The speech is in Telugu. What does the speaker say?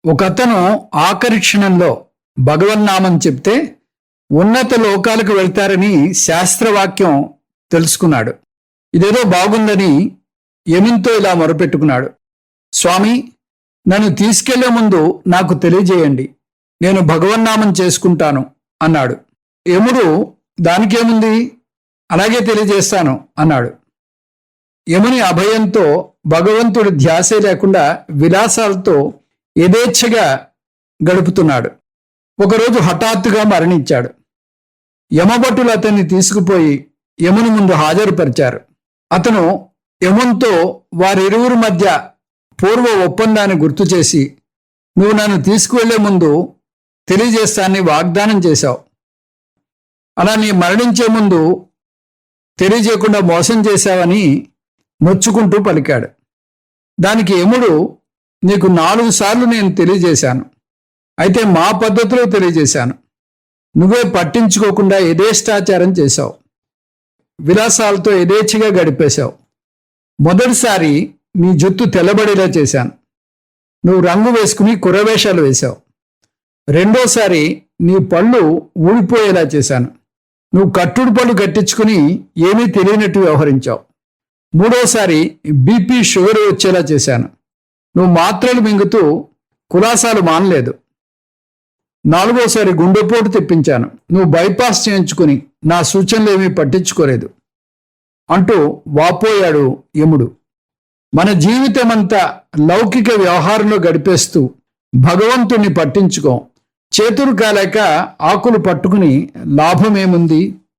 ఒకతను ఆఖరి క్షణంలో భగవన్నామం చెప్తే ఉన్నత లోకాలకు వెళ్తారని శాస్త్రవాక్యం తెలుసుకున్నాడు. ఇదేదో బాగుందని యమునితో ఇలా మొరపెట్టుకున్నాడు. స్వామి, నన్ను తీసుకెళ్లే ముందు నాకు తెలియజేయండి, నేను భగవన్నామం చేసుకుంటాను అన్నాడు. యముడు దానికేముంది, అలాగే తెలియజేస్తాను అన్నాడు. యముని అభయంతో భగవంతుడి ధ్యాసే లేకుండా విలాసాలతో యథేచ్ఛగా గడుపుతున్నాడు. ఒకరోజు హఠాత్తుగా మరణించాడు. యమభటులు అతన్ని తీసుకుపోయి యముని ముందు హాజరుపరిచారు. అతను యమునితో వారిరువురి మధ్య పూర్వ ఒప్పందాన్ని గుర్తు చేసి, నువ్వు నన్ను తీసుకువెళ్లే ముందు తెలియజేస్తానని వాగ్దానం చేశావు. అలా నీ మరణించే ముందు తెలియజేయకుండా మోసం చేశావని నొచ్చుకుంటూ పలికాడు. దానికి యముడు, నీకు 4 సార్లు నేను తెలియజేశాను, అయితే మా పద్ధతిలో తెలియజేశాను. నువ్వే పట్టించుకోకుండా యథేష్టాచారం చేశావు, విలాసాలతో యథేచ్ఛగా గడిపేశావు. మొదటిసారి నీ జుత్తు తెల్లబడేలా చేశాను, నువ్వు రంగు వేసుకుని కుర్రవేషాలు వేశావు. రెండోసారి నీ పళ్ళు ఊడిపోయేలా చేశాను, నువ్వు కట్టుడు పళ్ళు కట్టించుకుని ఏమీ తెలియనట్టు వ్యవహరించావు. మూడోసారి బీపీ షుగర్ వచ్చేలా చేశాను, నువ్వు మాత్రలు మింగుతూ కులాసాలు మానలేదు. 4వోసారి గుండెపోటు తెప్పించాను, నువ్వు బైపాస్ చేయించుకుని నా సూచనలు ఏమీ పట్టించుకోలేదు అంటూ వాపోయాడు యముడు. మన జీవితమంతా లౌకిక వ్యవహారంలో గడిపేస్తూ భగవంతుణ్ణి పట్టించుకోం. చేతులు కాలేక ఆకులు పట్టుకుని లాభమేముంది?